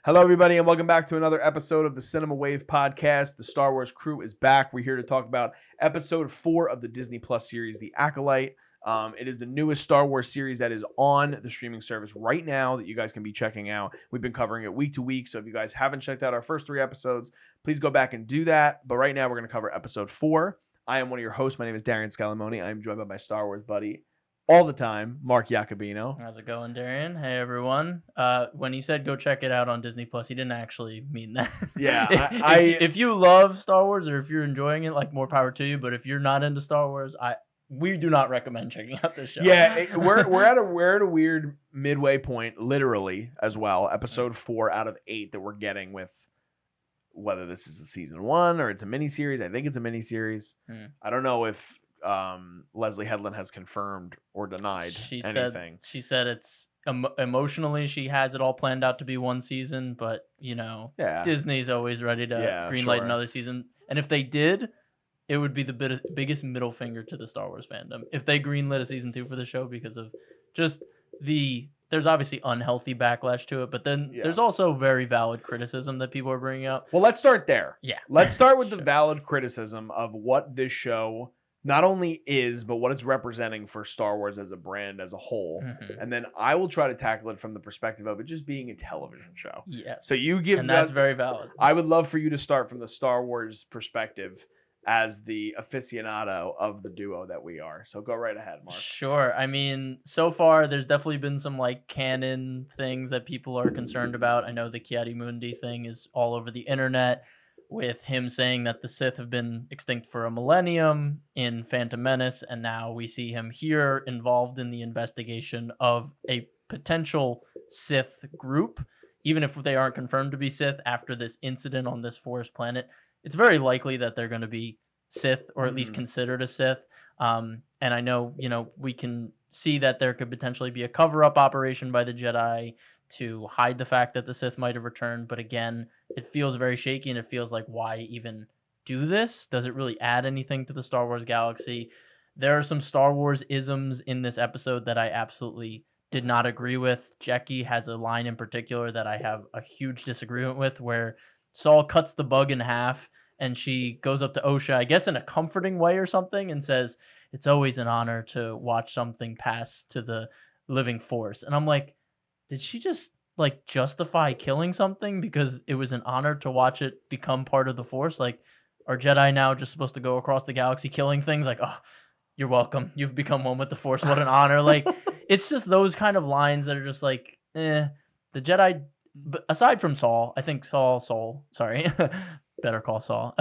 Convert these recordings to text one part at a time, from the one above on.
Hello, everybody, and welcome back to another episode of the Cinema Wave podcast. The Star Wars crew is back. We're here to talk about episode 4 of the Disney Plus series, The Acolyte. It is the newest Star Wars series that is on the streaming service right now that you guys can be checking out. We've been covering it week to week, so if you guys haven't checked out our first 3 episodes, please go back and do that. But right now, we're going to cover episode 4. I am one of your hosts. My name is Darian Scalamoni. I am joined by my Star Wars buddy all the time, Mark Jacobino. How's it going, Darian? Hey, everyone. When he said go check it out on Disney Plus, he didn't actually mean that. Yeah, if you love Star Wars or if you're enjoying it, like, more power to you. But if you're not into Star Wars, we do not recommend checking out this show. Yeah, we're at a weird midway point, literally, as well. Episode 4 out of 8 that we're getting with whether this is a season 1 or it's a miniseries. I think it's a miniseries. I don't know if Leslie Headland has confirmed or denied anything. She said it's emotionally she has it all planned out to be one season, but Disney's always ready to greenlight another season. And if they did, it would be the biggest middle finger to the Star Wars fandom if they greenlit a season 2 for the show, because of just there's obviously unhealthy backlash to it, but then there's also very valid criticism that people are bringing up. Well, let's start there. Yeah. Let's start with the valid criticism of what this show not only is, but what it's representing for Star Wars as a brand as a whole. Mm-hmm. And then I will try to tackle it from the perspective of it just being a television show. Yeah. So you give and that's very valid. I would love for you to start from the Star Wars perspective as the aficionado of the duo that we are. So go right ahead, Mark. Sure. I mean, so far there's definitely been some like canon things that people are concerned about. I know the Ki-Adi-Mundi thing is all over the internet, with him saying that the Sith have been extinct for a millennium in Phantom Menace, and now we see him here involved in the investigation of a potential Sith group. Even if they aren't confirmed to be Sith after this incident on this forest planet, it's very likely that they're going to be Sith, or at least considered a Sith. And I know, we can see that there could potentially be a cover-up operation by the Jedi to hide the fact that the Sith might have returned. But again, it feels very shaky, and it feels like, why even do this? Does it really add anything to the Star Wars galaxy? There are some Star Wars isms in this episode that I absolutely did not agree with. Jackie has a line in particular that I have a huge disagreement with, where Saul cuts the bug in half, and she goes up to Osha, I guess in a comforting way or something, and says, "It's always an honor to watch something pass to the living force." And I'm like, did she just like justify killing something because it was an honor to watch it become part of the Force? Like, are Jedi now just supposed to go across the galaxy killing things? Like, oh, you're welcome. You've become one with the Force. What an honor. Like, it's just those kind of lines that are just like, the Jedi, aside from Saul, I think Saul, sorry, Better Call Saul.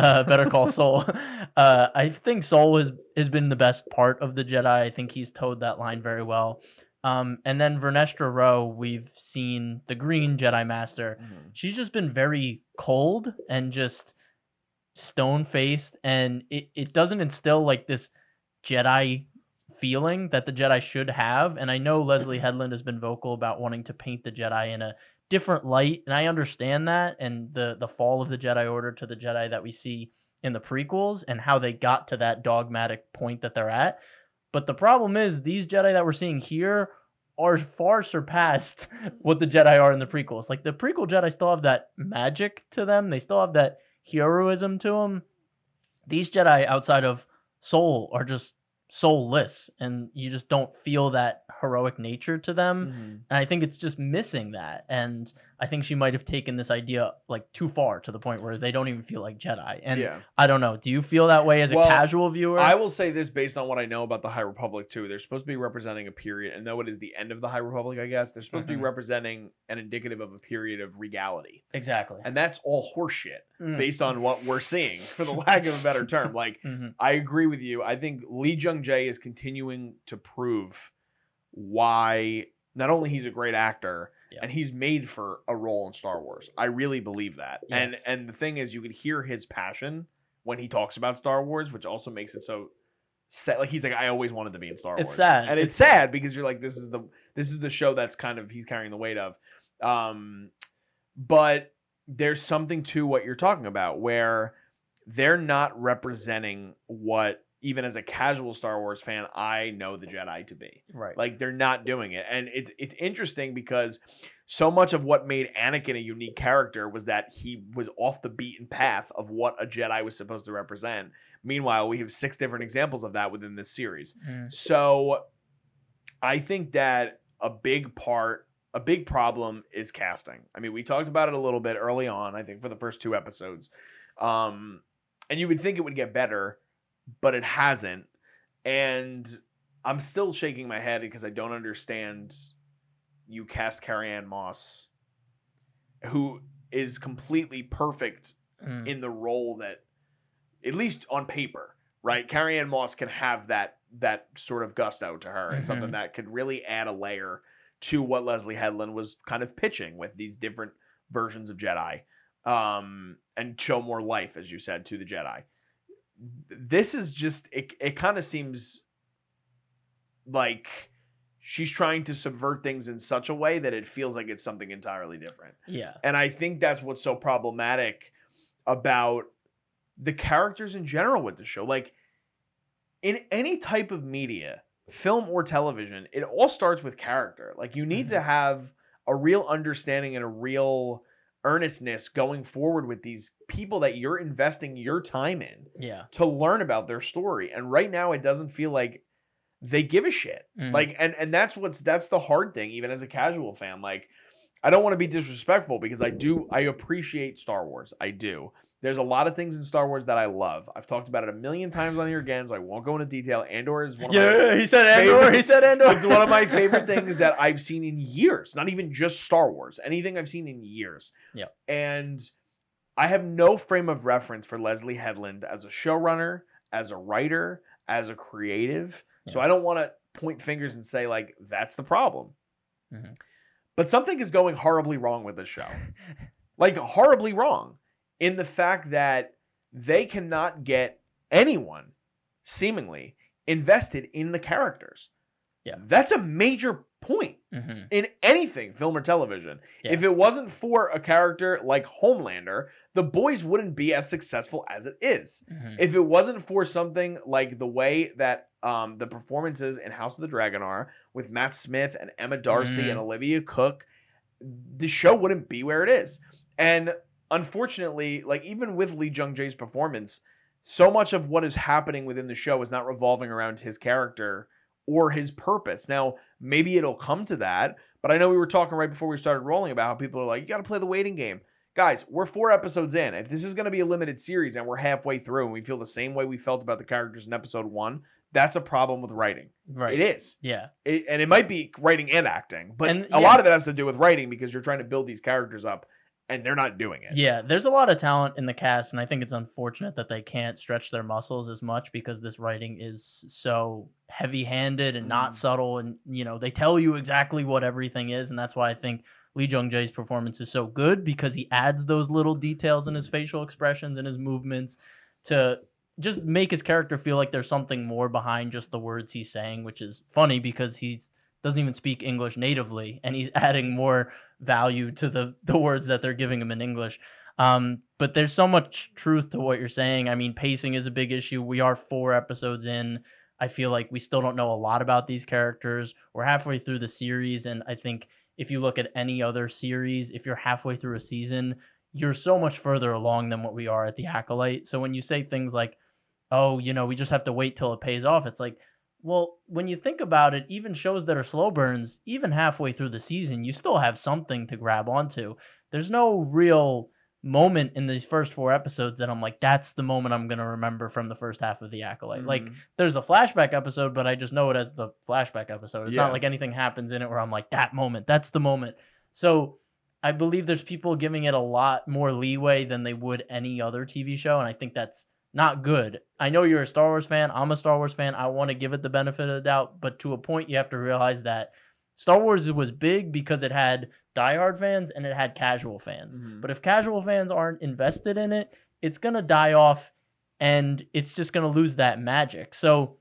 I think Saul has been the best part of the Jedi. I think he's towed that line very well. And then Vernestra Rowe, we've seen the Green Jedi Master. Mm-hmm. She's just been very cold and just stone-faced, and it doesn't instill like this Jedi feeling that the Jedi should have. And I know Leslie Headland has been vocal about wanting to paint the Jedi in a different light, and I understand that, and the fall of the Jedi Order to the Jedi that we see in the prequels and how they got to that dogmatic point that they're at. But the problem is, these Jedi that we're seeing here are far surpassed what the Jedi are in the prequels. Like, the prequel Jedi still have that magic to them. They still have that heroism to them. These Jedi outside of Soul are just soulless, and you just don't feel that heroic nature to them. Mm-hmm. And I think it's just missing that. And I think she might have taken this idea like too far, to the point where they don't even feel like Jedi. And I don't know. Do you feel that way as a casual viewer? I will say this based on what I know about the High Republic too. They're supposed to be representing a period, and though it is the end of the High Republic, I guess, they're supposed to be representing an indicative of a period of regality. Exactly. And that's all horseshit based on what we're seeing, for the lack of a better term. Like, I agree with you. I think Lee Jung-jae is continuing to prove why not only he's a great actor, and he's made for a role in Star Wars. I really believe that. Yes. And the thing is, you can hear his passion when he talks about Star Wars, which also makes it so sad. Like, he's like, I always wanted to be in Star Wars. It's sad. And it's sad because you're like, this is the show that's kind of he's carrying the weight of. But there's something to what you're talking about, where they're not representing what even as a casual Star Wars fan, I know the Jedi to be. Right. Like, they're not doing it. And it's interesting because so much of what made Anakin a unique character was that he was off the beaten path of what a Jedi was supposed to represent. Meanwhile, we have 6 different examples of that within this series. So I think that a big problem is casting. I mean, we talked about it a little bit early on, I think, for the first 2 episodes. And you would think it would get better, but it hasn't. And I'm still shaking my head because I don't understand you cast Carrie-Anne Moss, who is completely perfect in the role that, at least on paper, right? Carrie-Anne Moss can have that sort of gusto to her and something that could really add a layer to what Leslie Headland was kind of pitching with these different versions of Jedi, and show more life, as you said, to the Jedi. This is just, it kind of seems like she's trying to subvert things in such a way that it feels like it's something entirely different. Yeah. And I think that's what's so problematic about the characters in general with the show. Like, in any type of media, film or television, it all starts with character. Like, you need to have a real understanding and a real earnestness going forward with these people that you're investing your time in to learn about their story. And right now it doesn't feel like they give a shit. Like, and that's the hard thing, even as a casual fan. Like, I don't want to be disrespectful because I appreciate Star Wars. I do. There's a lot of things in Star Wars that I love. I've talked about it a million times on here again, so I won't go into detail. Andor is one of my he said Andor. He said Andor. It's one of my favorite things that I've seen in years. Not even just Star Wars. Anything I've seen in years. Yeah. And I have no frame of reference for Leslie Headland as a showrunner, as a writer, as a creative. So I don't want to point fingers and say, like, that's the problem. But something is going horribly wrong with this show. Like, horribly wrong. In the fact that they cannot get anyone, seemingly, invested in the characters. Yeah. That's a major point in anything, film or television. Yeah. If it wasn't for a character like Homelander, the boys wouldn't be as successful as it is. If it wasn't for something like the way that the performances in House of the Dragon are, with Matt Smith and Emma Darcy and Olivia Cook, the show wouldn't be where it is. And unfortunately, like, even with Lee Jung-jae's performance, so much of what is happening within the show is not revolving around his character or his purpose. Now, maybe it'll come to that, but I know we were talking right before we started rolling about how people are like, you got to play the waiting game. Guys, we're 4 episodes in. If this is going to be a limited series and we're halfway through and we feel the same way we felt about the characters in episode 1, that's a problem with writing. Right. It is. Yeah. And it might be writing and acting, but a lot of it has to do with writing because you're trying to build these characters up. And they're not doing it. Yeah, there's a lot of talent in the cast, and I think it's unfortunate that they can't stretch their muscles as much because this writing is so heavy-handed and not subtle, and, you know, they tell you exactly what everything is, and that's why I think Lee Jung-jae's performance is so good, because he adds those little details in his facial expressions and his movements to just make his character feel like there's something more behind just the words he's saying, which is funny because he's doesn't even speak English natively, and he's adding more value to the words that they're giving him in English. But there's so much truth to what you're saying. I mean, pacing is a big issue. We are 4 episodes in. I feel like we still don't know a lot about these characters. We're halfway through the series, and I think if you look at any other series, if you're halfway through a season, you're so much further along than what we are at the Acolyte. So when you say things like, oh, you know, we just have to wait till it pays off, it's like, well, when you think about it, even shows that are slow burns, even halfway through the season, you still have something to grab onto. There's no real moment in these first 4 episodes that I'm like, that's the moment I'm going to remember from the first half of The Acolyte. Like, there's a flashback episode, but I just know it as the flashback episode. It's not like anything happens in it where I'm like, that moment, that's the moment. So I believe there's people giving it a lot more leeway than they would any other TV show, and I think that's not good. I know you're a Star Wars fan. I'm a Star Wars fan. I want to give it the benefit of the doubt, but to a point, you have to realize that Star Wars was big because it had diehard fans and it had casual fans. But if casual fans aren't invested in it, it's going to die off and it's just going to lose that magic. So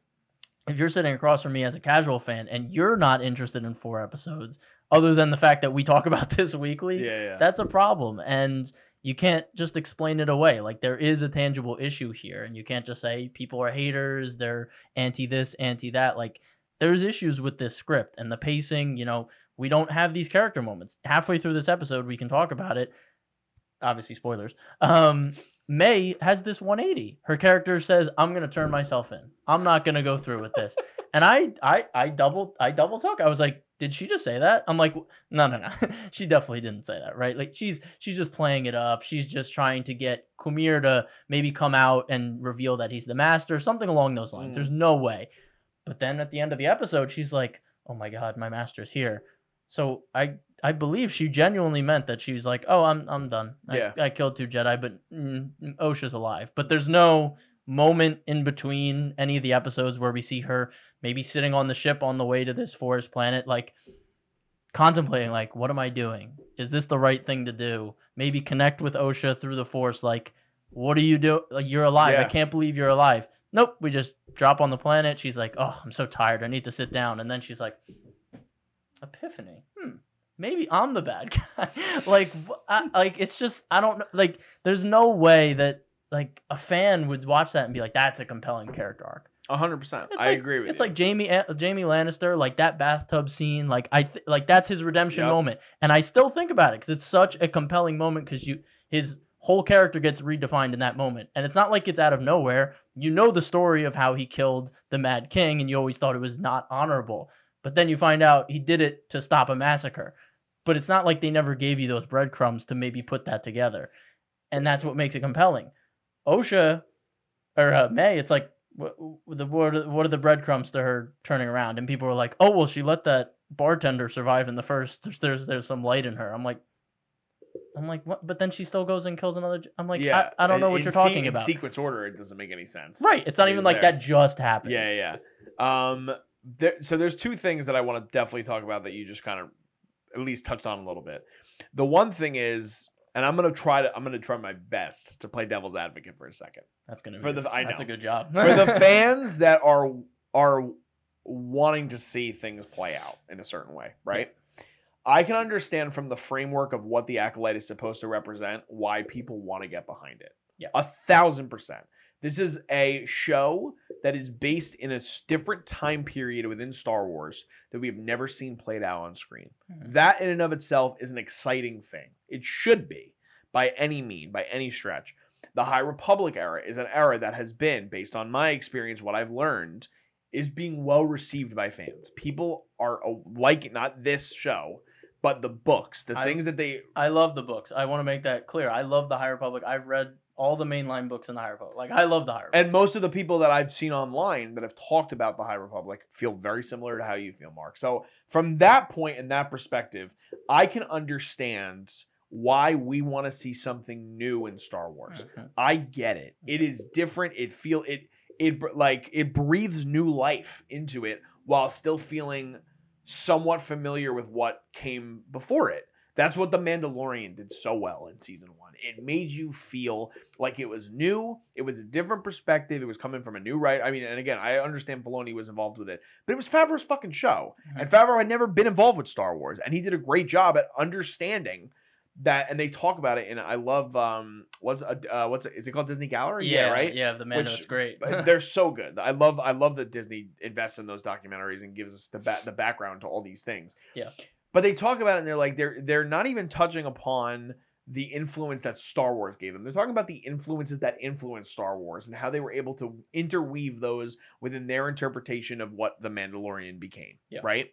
if you're sitting across from me as a casual fan and you're not interested in 4 episodes, other than the fact that we talk about this weekly, that's a problem. And you can't just explain it away. Like, there is a tangible issue here, and you can't just say people are haters, they're anti this, anti that. Like, there's issues with this script and the pacing. We don't have these character moments. Halfway through this episode, we can talk about it. Obviously, spoilers. May has this 180. Her character says, "I'm gonna turn myself in. I'm not gonna go through with this." And I double took. I was like, "Did she just say that?" I'm like, "No. She definitely didn't say that, right? Like, she's just playing it up. She's just trying to get Qimir to maybe come out and reveal that he's the master, something along those lines. There's no way." But then at the end of the episode, she's like, "Oh my god, my master's here." So I believe she genuinely meant that. She was like, "Oh, I'm done. I killed 2 Jedi, but Osha's alive." But there's no moment in between any of the episodes where we see her maybe sitting on the ship on the way to this forest planet, like contemplating, like, what am I doing? Is this the right thing to do? Maybe connect with Osha through the Force. Like, what do you do? Like, you're alive. I can't believe you're alive. Nope. We just drop on the planet. She's like, "Oh, I'm so tired. I need to sit down." And then she's like, epiphany. Maybe I'm the bad guy. It's just, I don't know. Like, there's no way that like a fan would watch that and be like, "That's a compelling character arc." 100%. I agree with you. It's like Jamie Lannister, like that bathtub scene. Like like that's his redemption moment, and I still think about it because it's such a compelling moment because his whole character gets redefined in that moment, and it's not like it's out of nowhere. You know the story of how he killed the Mad King, and you always thought it was not honorable. But then you find out he did it to stop a massacre. But it's not like they never gave you those breadcrumbs to maybe put that together. And that's what makes it compelling. Osha, or May, it's like, what are the breadcrumbs to her turning around? And people were like, "Oh, well, she let that bartender survive in the first. There's some light in her." I'm like, what? But then she still goes and kills another. I'm like, I don't know what you're talking about. In sequence order, it doesn't make any sense. Right. It's not even like that just happened. Yeah. So there's 2 things that I want to definitely talk about that you just kind of at least touched on a little bit. The one thing is, and I'm gonna try my best to play devil's advocate for a second. That's a good job. For the fans that are wanting to see things play out in a certain way, right? I can understand from the framework of what the Acolyte is supposed to represent why people want to get behind it. Yeah. 1,000%. This is a show that is based in a different time period within Star Wars that we have never seen played out on screen. Mm-hmm. That in and of itself is an exciting thing. It should be, by any stretch. The High Republic era is an era that has been, based on my experience, what I've learned, is being well received by fans. People are like, not this show, but the books, things that they... I love the books. I want to make that clear. I love the High Republic. I've read all the mainline books in the High Republic. Like, I love the High Republic. And most of the people that I've seen online that have talked about the High Republic feel very similar to how you feel, Mark. So from that point and that perspective, I can understand why we want to see something new in Star Wars. Mm-hmm. I get it. It is different. It breathes new life into it while still feeling somewhat familiar with what came before it. That's what The Mandalorian did so well in season 1. It made you feel like it was new. It was a different perspective. It was coming from a new writer. I mean, and again, I understand Filoni was involved with it, but it was Favreau's fucking show. Mm-hmm. And Favreau had never been involved with Star Wars, and he did a great job at understanding that. And they talk about it, and I love is it called Disney Gallery? Yeah, right. Yeah, the Mando, it's great. They're so good. I love that Disney invests in those documentaries and gives us the background to all these things. Yeah. But they talk about it and they're like, they're not even touching upon the influence that Star Wars gave them. They're talking about the influences that influenced Star Wars and how they were able to interweave those within their interpretation of what The Mandalorian became. Yeah. Right?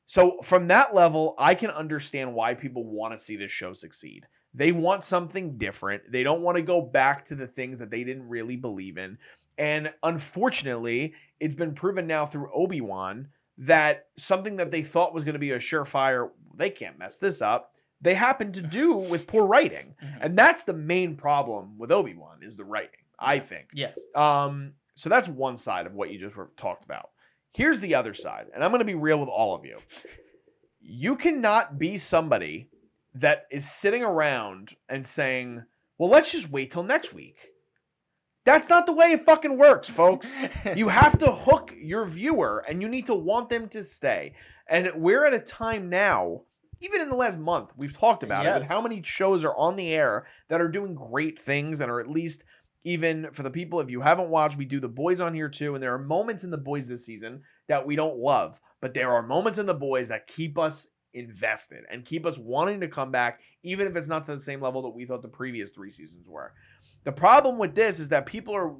So from that level, I can understand why people want to see this show succeed. They want something different. They don't want to go back to the things that they didn't really believe in. And unfortunately, it's been proven now through Obi-Wan that something that they thought was going to be a surefire, they can't mess this up, they happen to do with poor writing. Mm-hmm. And that's the main problem with Obi-Wan, is the writing, I think. Yes. So that's one side of what you just talked about. Here's the other side, and I'm going to be real with all of you. You cannot be somebody that is sitting around and saying, well, let's just wait till next week. That's not the way it fucking works, folks. You have to hook your viewer, and you need to want them to stay. And we're at a time now even in the last month, we've talked about it with Yes. how many shows are on the air that are doing great things that are at least, even for the people, if you haven't watched, we do The Boys on here too, and there are moments in The Boys this season that we don't love, but there are moments in The Boys that keep us invested and keep us wanting to come back, even if it's not to the same level that we thought the previous 3 seasons were. The problem with this is that people are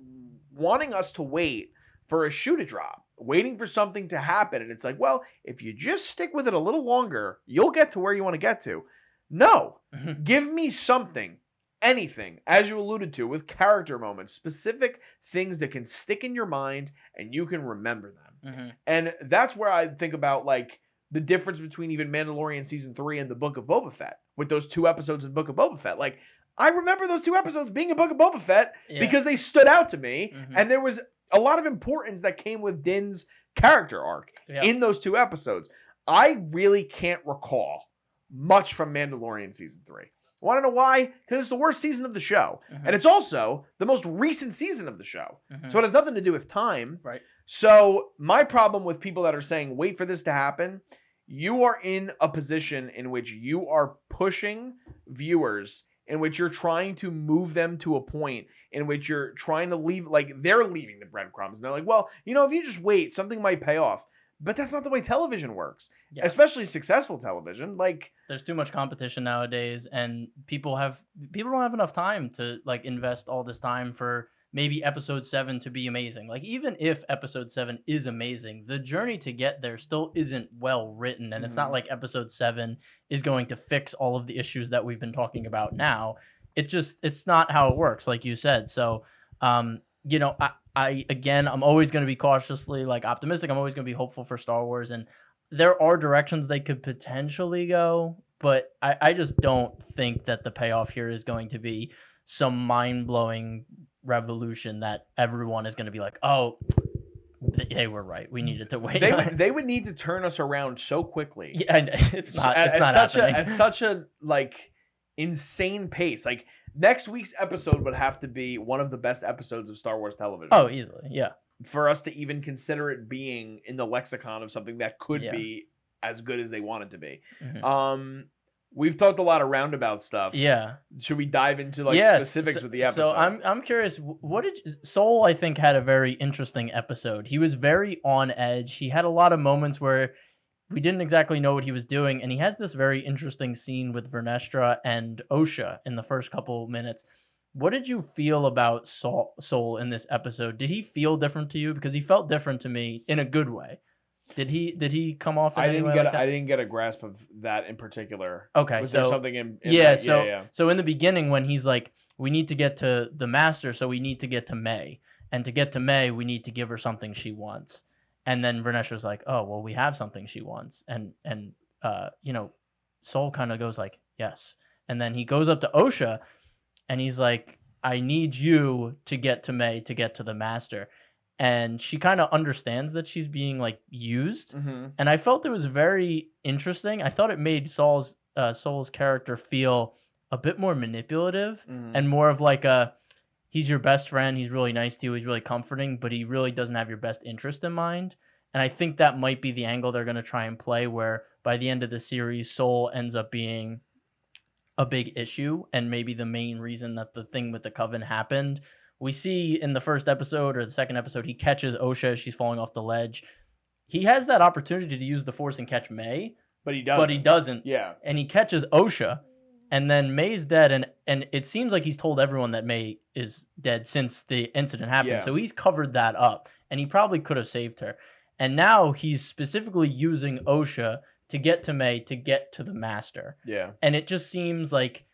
wanting us to wait for a shoe to drop, waiting for something to happen, and it's like, well, if you just stick with it a little longer, you'll get to where you want to get to. No, give me something, anything, as you alluded to, with character moments, specific things that can stick in your mind and you can remember them. And that's where I think about like the difference between even Mandalorian season 3 and the Book of Boba Fett, with those 2 episodes in Book of Boba Fett. Like, I remember those 2 episodes being in Book of Boba Fett because they stood out to me, and there was a lot of importance that came with Din's character arc in those 2 episodes. I really can't recall much from Mandalorian season 3. Want to know why? Because it's the worst season of the show. And it's also the most recent season of the show. So it has nothing to do with time. Right. So my problem with people that are saying, wait for this to happen, you are in a position in which you are pushing viewers, in which you're trying to move them to a point in which you're trying to leave, like they're leaving the breadcrumbs. And they're like, well, you know, if you just wait, something might pay off. But that's not the way television works, especially successful television. Like, there's too much competition nowadays, and people don't have enough time to like invest all this time for maybe episode 7 to be amazing. Like, even if episode 7 is amazing, the journey to get there still isn't well written, and it's not like episode 7 is going to fix all of the issues that we've been talking about now. It's not how it works, like you said. So, you know, I'm always going to be cautiously like optimistic. I'm always going to be hopeful for Star Wars, and there are directions they could potentially go, but I just don't think that the payoff here is going to be some mind-blowing revolution that everyone is going to be like, oh, they were right. We needed to wait. They would need to turn us around so quickly. Yeah, it's not happening. At such a like insane pace. Like, next week's episode would have to be one of the best episodes of Star Wars television. Oh, easily, yeah. For us to even consider it being in the lexicon of something that could be as good as they want it to be. We've talked a lot of roundabout stuff. Yeah. Should we dive into like specifics with the episode? So I'm curious. What did Soul? I think had a very interesting episode. He was very on edge. He had a lot of moments where we didn't exactly know what he was doing, and he has this very interesting scene with Vernestra and Osha in the first couple minutes. What did you feel about Soul in this episode? Did he feel different to you? Because he felt different to me in a good way. Did he come off? I didn't get a grasp of that in particular. Okay, was there something in so in the beginning when he's like, we need to get to the master, so we need to get to May, and to get to May, we need to give her something she wants. And then Vernestra's like, oh well, we have something she wants, and you know, Soul kind of goes like, yes, and then he goes up to Osha, and he's like, I need you to get to May to get to the master. And she kind of understands that she's being like used, and I felt it was very interesting. I thought it made Soul's character feel a bit more manipulative and more of like he's your best friend. He's really nice to you. He's really comforting, but he really doesn't have your best interest in mind. And I think that might be the angle they're going to try and play, where by the end of the series, Soul ends up being a big issue and maybe the main reason that the thing with the Coven happened. We see in the first episode or the second episode, he catches Osha as she's falling off the ledge. He has that opportunity to use the Force and catch May, but he doesn't. Yeah. And he catches Osha, and then May's dead, and it seems like he's told everyone that May is dead since the incident happened. Yeah. So he's covered that up, and he probably could have saved her. And now he's specifically using Osha to get to May, to get to the Master. Yeah. And it just seems like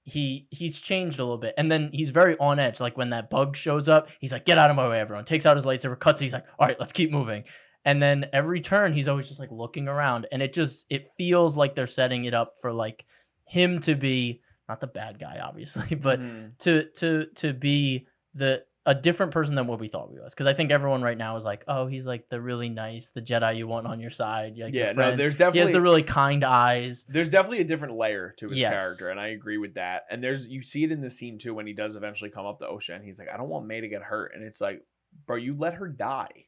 he's changed a little bit, and then he's very on edge. Like when that bug shows up, he's like, "Get out of my way, everyone!" Takes out his lightsaber, cuts it. He's like, "All right, let's keep moving." And then every turn, he's always just like looking around, and it feels like they're setting it up for like him to be not the bad guy, obviously, but to be a different person than what we thought he was. Because I think everyone right now is like, oh, he's like the really nice, the Jedi you want on your side. Like yeah, no, there's definitely... He has the really kind eyes. There's definitely a different layer to his character, and I agree with that. And you see it in the scene, too, when he does eventually come up to Osha, and he's like, I don't want May to get hurt. And it's like, bro, you let her die.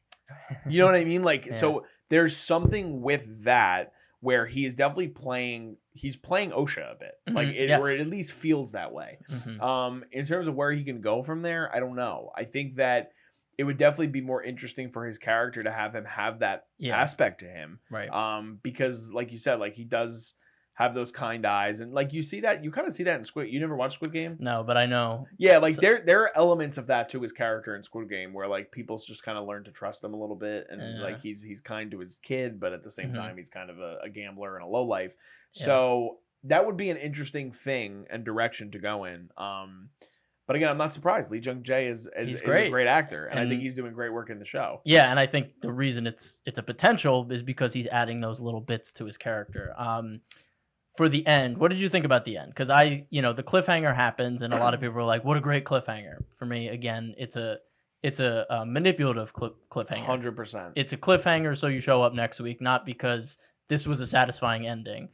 You know what I mean? Like, so there's something with that where he is definitely playing Osha a bit, like or it at least feels that way. In terms of where he can go from there, I don't know. I think that it would definitely be more interesting for his character to have him have that aspect to him, right? Because like you said, like he does have those kind eyes, and like you kind of see that in Squid. You never watched Squid Game? No, but I know. Yeah, like there are elements of that to his character in Squid Game where like people just kind of learn to trust him a little bit, and like he's kind to his kid, but at the same time he's kind of a gambler and a lowlife. So that would be an interesting thing and direction to go in. But again, I'm not surprised. Lee Jung Jae is a great actor, and I think he's doing great work in the show. Yeah, and I think the reason it's a potential is because he's adding those little bits to his character. For the end, what did you think about the end? Because the cliffhanger happens, and a lot of people are like, "What a great cliffhanger!" For me, again, it's a manipulative cliffhanger. 100%. It's a cliffhanger, so you show up next week, not because this was a satisfying ending,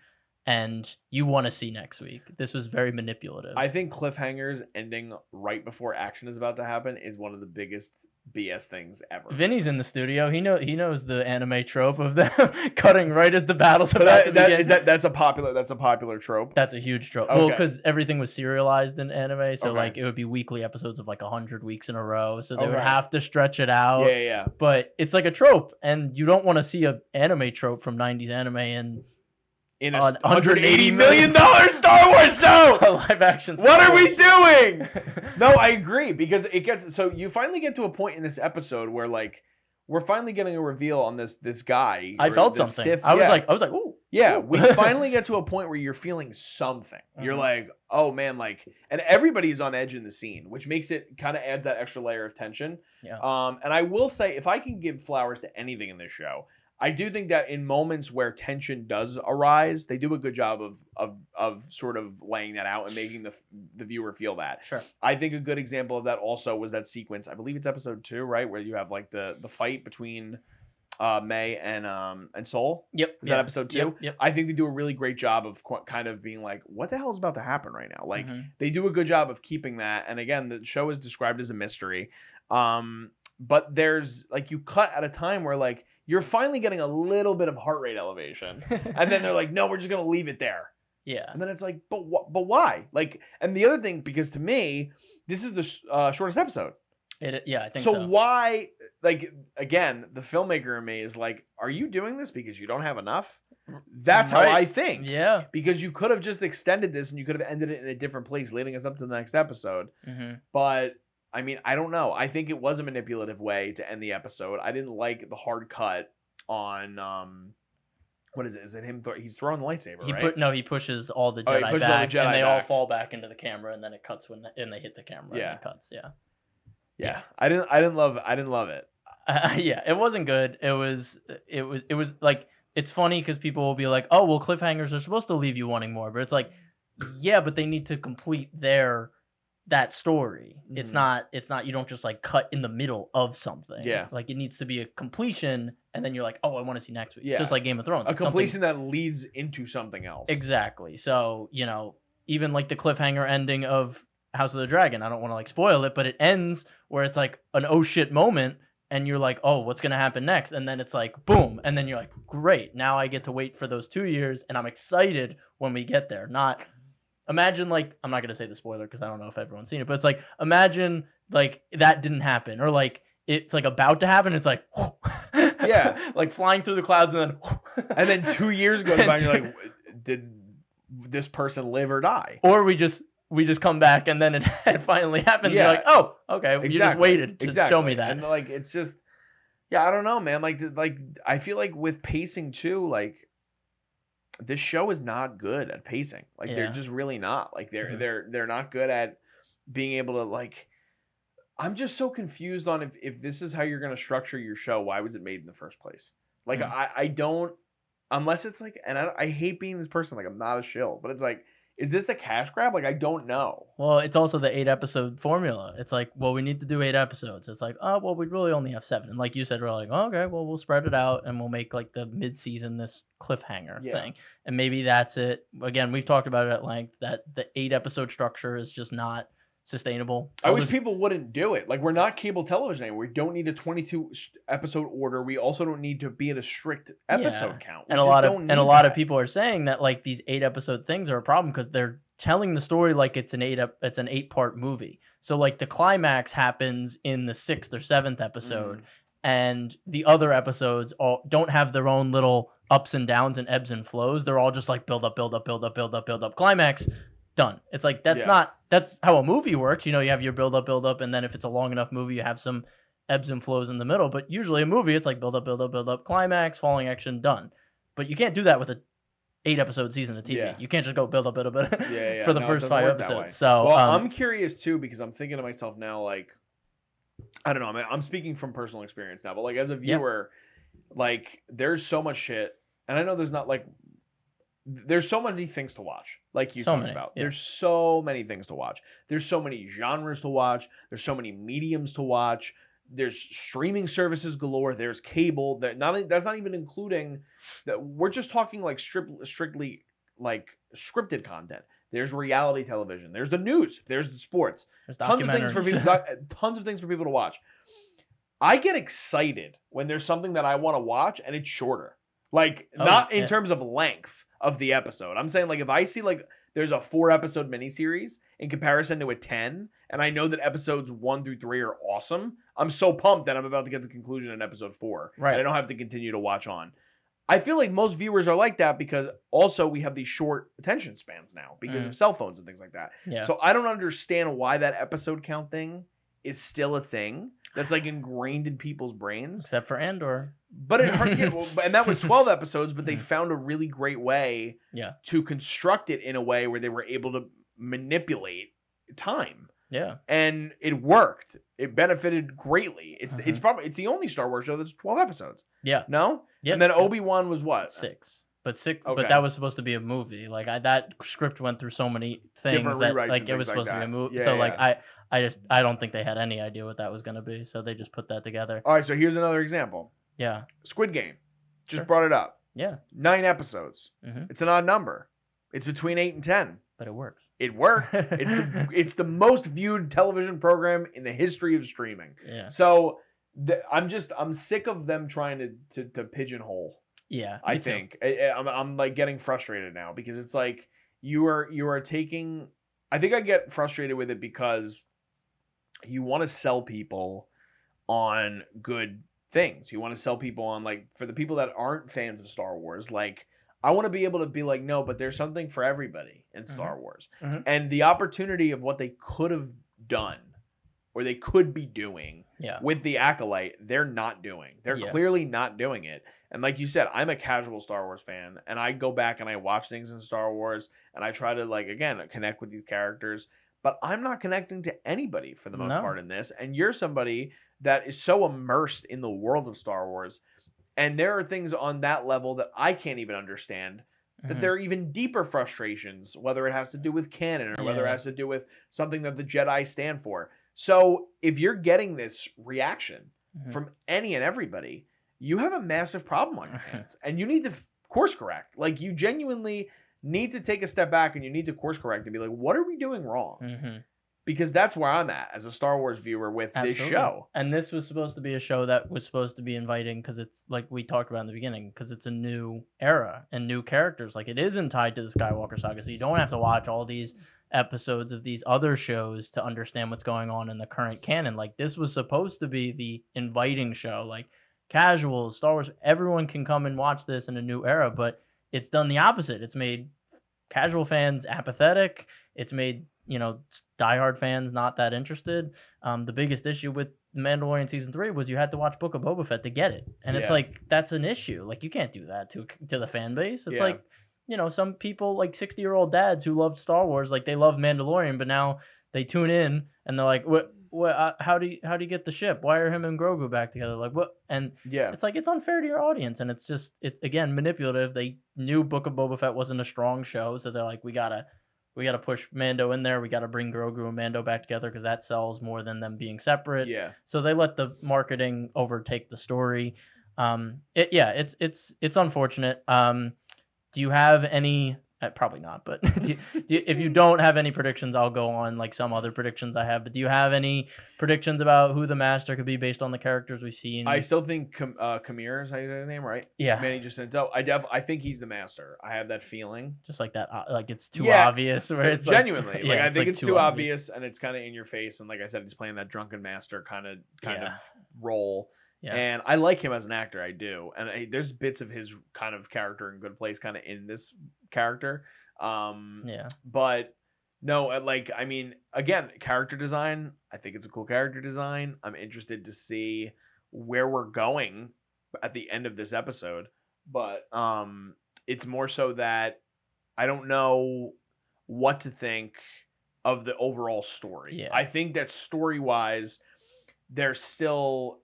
and you want to see next week. This was very manipulative. I think cliffhangers ending right before action is about to happen is one of the biggest BS things ever. Vinny's in the studio. He knows the anime trope of them cutting right as the battle's about to begin. That's a popular trope. That's a huge trope. Okay. Well, because everything was serialized in anime, so like it would be weekly episodes of like 100 weeks in a row. So they would have to stretch it out. Yeah. But it's like a trope, and you don't want to see an anime trope from 90s anime in a $180 million Star Wars show. A live action. What are we doing? No, I agree, because it gets so you finally get to a point in this episode where like we're finally getting a reveal on this guy. I felt something. Sith, I was like, ooh. Yeah, ooh. We finally get to a point where you're feeling something. You're like, oh man, like, and everybody's on edge in the scene, which makes it kind of adds that extra layer of tension. Yeah. And I will say, if I can give flowers to anything in this show, I do think that in moments where tension does arise, they do a good job of sort of laying that out and making the viewer feel that. Sure. I think a good example of that also was that sequence. I believe it's episode 2, right, where you have like the fight between May and Soul. Yep. Is that episode 2? Yep. I think they do a really great job of kind of being like, what the hell is about to happen right now? Like they do a good job of keeping that. And again, the show is described as a mystery. But there's like you cut at a time where like you're finally getting a little bit of heart rate elevation, and then they're like, no, we're just gonna leave it there. Yeah. And then it's like, but why? Like, and the other thing, because to me, this is the shortest episode. I think so. So why, like, again, the filmmaker in me is like, are you doing this because you don't have enough? That's how I think. Yeah. Because you could have just extended this and you could have ended it in a different place, leading us up to the next episode. But I mean, I don't know. I think it was a manipulative way to end the episode. I didn't like the hard cut on what is it? Is it him? He's throwing the lightsaber, right? He pushes all the Jedi back, and they all fall back into the camera, and then it cuts and they hit the camera. Yeah, and it cuts. Yeah. I didn't love it. Yeah, it wasn't good. It was like, it's funny because people will be like, oh, well, cliffhangers are supposed to leave you wanting more, but it's like, yeah, but they need to complete that story. It's not you don't just like cut in the middle of something. Yeah. Like it needs to be a completion, and then you're like, oh, I want to see next week. Yeah. Just like Game of Thrones. A completion that leads into something else. Exactly. So, even like the cliffhanger ending of House of the Dragon, I don't want to like spoil it, but it ends where it's like an oh shit moment, and you're like, oh, what's gonna happen next? And then it's like boom, and then you're like, great, now I get to wait for those 2 years, and I'm excited when we get there. Imagine, like, I'm not going to say the spoiler because I don't know if everyone's seen it, but it's like, imagine, like, that didn't happen. Or, like, it's, like, about to happen. It's like, yeah. Like, flying through the clouds and then... And then 2 years goes by and you're like, did this person live or die? Or we just come back and then it finally happens. Yeah. You're like, oh, okay. Exactly. You just waited to show me that. And, like, it's just... Yeah, I don't know, man. Like, I feel like with pacing, too, like... This show is not good at pacing. Like they're just really not. Like they're not good at being able to like. I'm just so confused on if this is how you're going to structure your show. Why was it made in the first place? Like I don't, unless it's like, and I hate being this person. Like I'm not a shill, but it's like, is this a cash grab? Like I don't know. Well, it's also the 8-episode formula. It's like, well, we need to do 8 episodes. It's like, oh, well, we really only have 7. And like you said, we're like, oh, okay, well, we'll spread it out and we'll make like the mid-season this cliffhanger thing. And maybe that's it. Again, we've talked about it at length that the 8-episode structure is just not sustainable. I wish people wouldn't do it. Like, we're not cable television anymore. We don't need a 22 episode order. We also don't need to be at a strict episode count. And a lot of people are saying that like these 8-episode things are a problem because they're telling the story like it's an 8-part movie. So like the climax happens in the 6th or 7th episode, and the other episodes all don't have their own little ups and downs and ebbs and flows. They're all just like build up, climax, done. It's like that's how a movie works. You know, you have your build up, and then if it's a long enough movie, you have some ebbs and flows in the middle. But usually a movie, it's like build up, climax, falling action, done. But you can't do that with a 8-episode season of TV. Yeah. You can't just go build up for the first 5 episodes. So I'm curious too, because I'm thinking to myself now, like, I don't know. I'm speaking from personal experience now, but like as a viewer, like there's so much shit, and I know there's not like. There's so many things to watch, like you talked about. There's so many things to watch. There's so many genres to watch. There's so many mediums to watch. There's streaming services galore. There's cable. That's not even including that. We're just talking like strictly like scripted content. There's reality television. There's the news. There's the sports. There's tons of things for people. Tons of things for people to watch. I get excited when there's something that I want to watch and it's shorter. Like not in terms of length of the episode. I'm saying like if I see like there's a 4-episode miniseries in comparison to a 10, and I know that episodes 1 through 3 are awesome, I'm so pumped that I'm about to get the conclusion in episode 4. Right. And I don't have to continue to watch on. I feel like most viewers are like that because also we have these short attention spans now because of cell phones and things like that. Yeah. So I don't understand why that episode count thing is still a thing. That's like ingrained in people's brains. Except for Andor. But it hurt, and that was 12 episodes, but they found a really great way to construct it in a way where they were able to manipulate time. Yeah. And it worked. It benefited greatly. It's the only Star Wars show that's 12 episodes. Yeah. No? Yeah. And then Obi-Wan was what? 6. But that was supposed to be a movie. Like that script went through so many things that like it was supposed to be a movie. Yeah, so like I don't think they had any idea what that was going to be. So they just put that together. All right. So here's another example. Yeah. Squid Game. Just brought it up. Yeah. 9 episodes. It's an odd number. It's between 8 and 10. But it works. It worked. It's the most viewed television program in the history of streaming. Yeah. So I'm sick of them trying to pigeonhole. Yeah. I think I'm like getting frustrated now because it's like you are taking. I think I get frustrated with it because you want to sell people on good things. You want to sell people on like for the people that aren't fans of Star Wars, like I want to be able to be like, no, but there's something for everybody in Star Wars. And the opportunity of what they could have done or they could be doing with the Acolyte, they're not doing. They're clearly not doing it. And like you said, I'm a casual Star Wars fan and I go back and I watch things in Star Wars and I try to like, again, connect with these characters, but I'm not connecting to anybody for the most part in this. And you're somebody that is so immersed in the world of Star Wars. And there are things on that level that I can't even understand, that there are even deeper frustrations, whether it has to do with canon or whether it has to do with something that the Jedi stand for. So if you're getting this reaction from any and everybody, you have a massive problem on your hands and you need to course correct. Like you genuinely need to take a step back and you need to course correct and be like, what are we doing wrong? Because that's where I'm at as a Star Wars viewer with this show. And this was supposed to be a show that was supposed to be inviting because it's like we talked about in the beginning, because it's a new era and new characters. Like it isn't tied to the Skywalker saga, so you don't have to watch all these episodes of these other shows to understand what's going on in the current canon. Like this was supposed to be the inviting show, like casuals, Star Wars, everyone can come and watch this in a new era, but it's done the opposite. It's made casual fans apathetic. It's made, diehard fans not that interested. The biggest issue with Mandalorian season 3 was you had to watch Book of Boba Fett to get it. And it's like, that's an issue. Like you can't do that to the fan base. It's like, some people like 60-year-old dads who loved Star Wars, like they love Mandalorian, but now they tune in and they're like, what, how do you get the ship? Why are him and Grogu back together? Like what? And it's like, it's unfair to your audience. And it's again, manipulative. They knew Book of Boba Fett wasn't a strong show. So they're like, we gotta push Mando in there. We got to bring Grogu and Mando back together because that sells more than them being separate. Yeah. So they let the marketing overtake the story. It's unfortunate. Do you have any Probably not, but if you don't have any predictions, I'll go on like some other predictions I have. But do you have any predictions about who the Master could be based on the characters we've seen? I still think Qimir is how you say his name, right? Yeah. Manny Jacinto. I think he's the Master. I have that feeling. Just like that, like it's too obvious. Where it's genuinely, like, I think it's too obvious, and it's kind of in your face. And like I said, he's playing that drunken master kind of role. Yeah. And I like him as an actor. I do. And there's bits of his kind of character in Good Place kind of in this character. But no, I mean, again, character design. I think it's a cool character design. I'm interested to see where we're going at the end of this episode. But it's more so that I don't know what to think of the overall story. Yeah. I think that story-wise, they're still...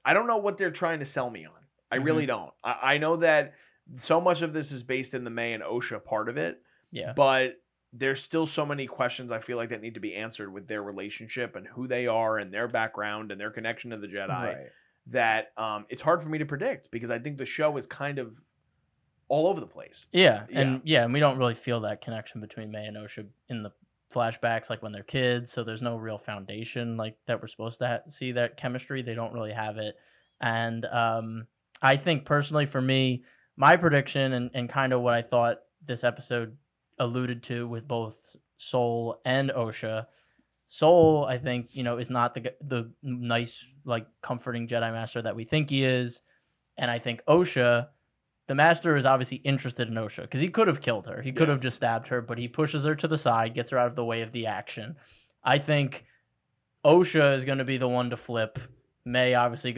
I don't know what they're trying to sell me on. I really don't. I know that so much of this is based in the May and Osha part of it. Yeah. But there's still so many questions I feel like that need to be answered with their relationship and who they are and their background and their connection to the Jedi that it's hard for me to predict because I think the show is kind of all over the place. Yeah. And we don't really feel that connection between May and Osha in the flashbacks like when they're kids, so there's no real foundation like that we're supposed to see that chemistry. They don't really have it. And I think personally for me, my prediction and kind of what I thought this episode alluded to with both Sol and Osha. Sol, I think, is not the nice, like, comforting Jedi Master that we think he is. And I think Osha, the Master is obviously interested in Osha because he could have killed her. He could have just stabbed her, but he pushes her to the side, gets her out of the way of the action. I think Osha is going to be the one to flip. May obviously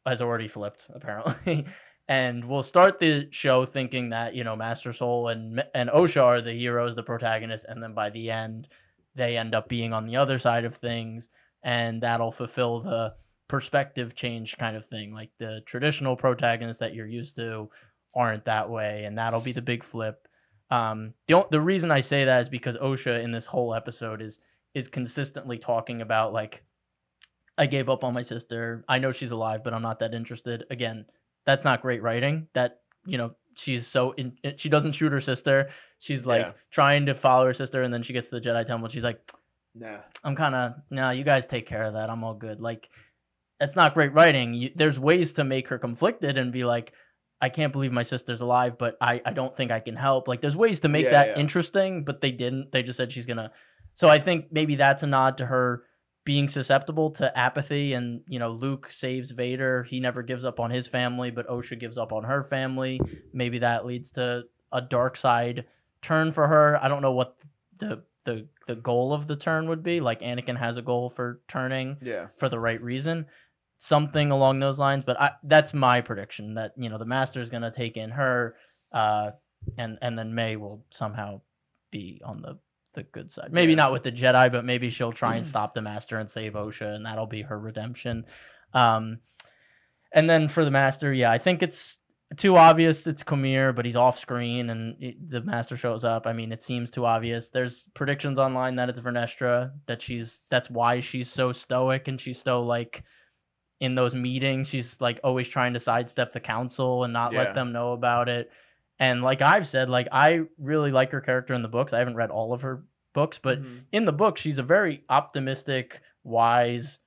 has already flipped, apparently. And we'll start the show thinking that, Master Sol and Osha are the heroes, the protagonists, and then by the end, they end up being on the other side of things, and that'll fulfill the perspective change kind of thing. Like the traditional protagonists that you're used to aren't that way, and that'll be the big flip. The reason I say that is because Osha in this whole episode is consistently talking about, like, I gave up on my sister. I know she's alive, but I'm not that interested. Again, that's not great writing. That, she's she doesn't shoot her sister. She's like trying to follow her sister, and then she gets to the Jedi Temple. And she's like, "Nah, I'm you guys take care of that. I'm all good." Like, that's not great writing. There's ways to make her conflicted and be like, "I can't believe my sister's alive, but I don't think I can help." Like, there's ways to make that interesting, but they didn't. They just said she's gonna. So I think maybe that's a nod to her being susceptible to apathy. And, Luke saves Vader. He never gives up on his family, but Osha gives up on her family. Maybe that leads to a dark side turn for her. I don't know what the goal of the turn would be. Like, Anakin has a goal for turning for the right reason. Something along those lines. But that's my prediction, that, the Master is going to take in her, and then May will somehow be on the good side. Maybe not with the Jedi, but maybe she'll try and stop the Master and save Osha, and that'll be her redemption. And then for the Master, I think it's too obvious it's Qimir, but he's off screen and the Master shows up. I mean, it seems too obvious. There's predictions online that it's Vernestra, that's why she's so stoic and she's so, like, in those meetings, she's, like, always trying to sidestep the council and not let them know about it. And like I've said, like, I really like her character in the books. I haven't read all of her books, but in the book, she's a very optimistic, wise,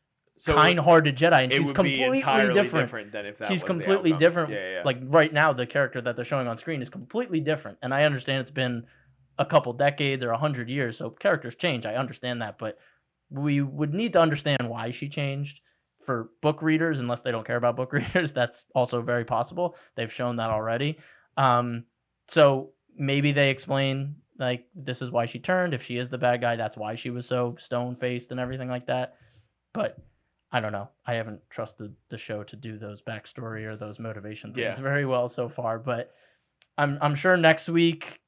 kind-hearted Jedi, and she's completely different than if that she's completely different. Like, right now, the character that they're showing on screen is completely different. And I understand it's been a couple decades or 100 years, so characters change. I understand that, but we would need to understand why she changed. For book readers, unless they don't care about book readers, that's also very possible. They've shown that already. So maybe they explain, like, this is why she turned. If she is the bad guy, that's why she was so stone-faced and everything like that. But I don't know. I haven't trusted the show to do those backstory or those motivation things very well so far. But I'm sure next week,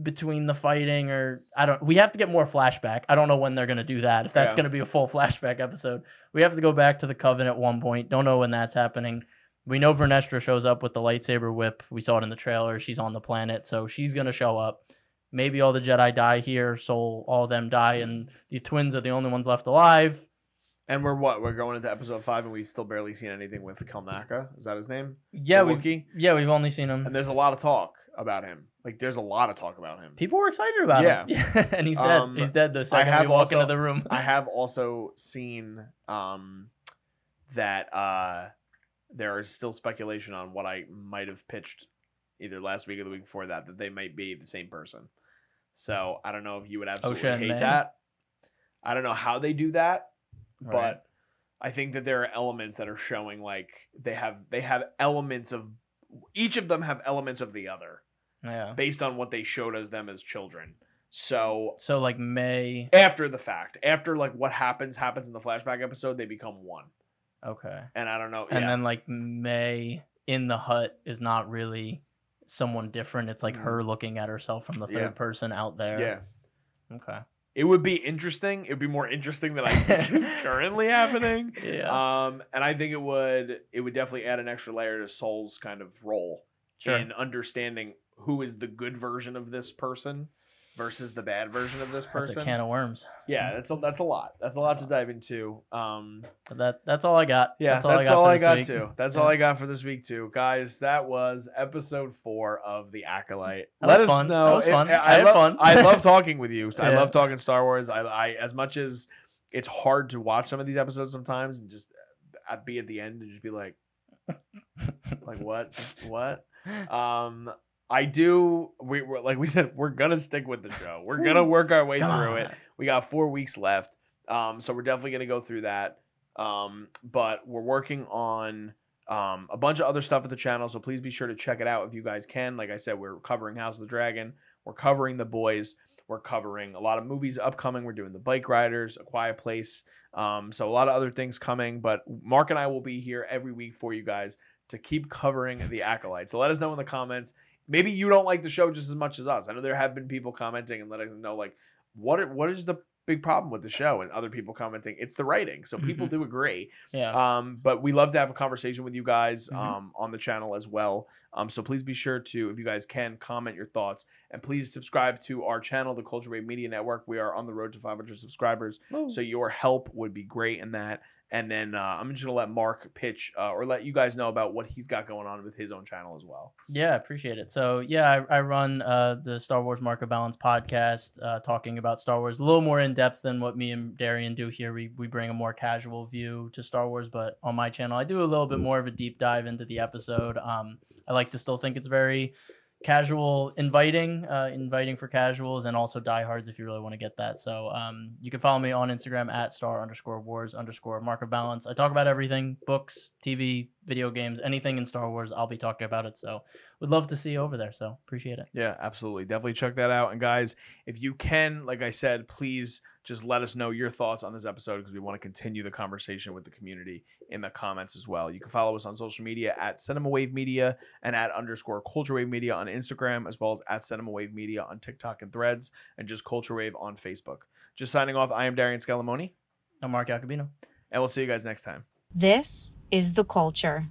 between the fighting, we have to get more flashback. I don't know when they're going to do that. If that's going to be a full flashback episode, we have to go back to the Coven at one point. Don't know when that's happening. We know Vernestra shows up with the lightsaber whip. We saw it in the trailer. She's on the planet, so she's going to show up. Maybe all the Jedi die here, so all of them die, and the twins are the only ones left alive. And we're going into episode 5, and we've still barely seen anything with Kelnacca. Is that his name? Yeah, we've only seen him. And there's a lot of talk about him. Like, there's a lot of talk about him. People were excited about him. Yeah, and he's dead. He's dead the second we walk into the room. I have also seen that there is still speculation on what I might have pitched either last week or the week before that they might be the same person. So I don't know if you would absolutely hate that. I don't know how they do that, but I think that there are elements that are showing like they have elements of each of them have elements of the other. Yeah. Based on what they showed as them as children. So like May after the fact, after like what happens in the flashback episode, they become one. Okay. And I don't know. And then like May in the hut is not really someone different. It's like her looking at herself from the third person out there. Yeah. Okay. It would be interesting. It would be more interesting than I think is currently happening. Yeah. And I think it would definitely add an extra layer to Soul's kind of role in understanding who is the good version of this person versus the bad version of this person. That's a can of worms. Yeah, that's a lot. That's a lot to dive into. That's all I got. Yeah, that's all I got too. That's all I got for this week too, guys. That was episode 4 of The Acolyte. Let us know. That was fun. I had fun. I love talking with you. I love talking Star Wars. I as much as it's hard to watch some of these episodes sometimes and just be at the end and just be like what? Just what? I do. We're like we said, we're gonna stick with the show. We're gonna work our way through it. We got 4 weeks left, so we're definitely gonna go through that. But we're working on a bunch of other stuff at the channel, so please be sure to check it out if you guys can. Like I said, we're covering House of the Dragon. We're covering The Boys. We're covering a lot of movies upcoming. We're doing The Bike Riders, A Quiet Place. So a lot of other things coming. But Mark and I will be here every week for you guys to keep covering The Acolyte. So let us know in the comments. Maybe you don't like the show just as much as us. I know there have been people commenting and letting us know, like, what is the big problem with the show? And other people commenting, it's the writing. So people do agree. Yeah. But we love to have a conversation with you guys on the channel as well. So please be sure to, if you guys can, comment your thoughts. And please subscribe to our channel, the Culture Wave Media Network. We are on the road to 500 subscribers. Woo. So your help would be great in that. And then I'm just going to let Mark pitch or let you guys know about what he's got going on with his own channel as well. Yeah, appreciate it. So, yeah, I run the Star Wars Mark of Balance podcast, talking about Star Wars a little more in depth than what me and Darian do here. We bring a more casual view to Star Wars, but on my channel, I do a little bit more of a deep dive into the episode. I like to still think it's very casual, inviting for casuals and also diehards if you really want to get that. So you can follow me on Instagram at @star_wars_Mark of Balance. I talk about everything: books, TV, video games, anything in Star Wars. I'll be talking about it. So would love to see you over there. So appreciate it. Yeah, absolutely. Definitely check that out. And guys, if you can, like I said, please just let us know your thoughts on this episode because we want to continue the conversation with the community in the comments as well. You can follow us on social media at CinemaWave Media and at _CultureWave Media on Instagram, as well as at CinemaWave Media on TikTok and Threads, and just CultureWave on Facebook. Just signing off, I am Darian Scalamoni. I'm Mark Jacobino. And we'll see you guys next time. This is The Culture.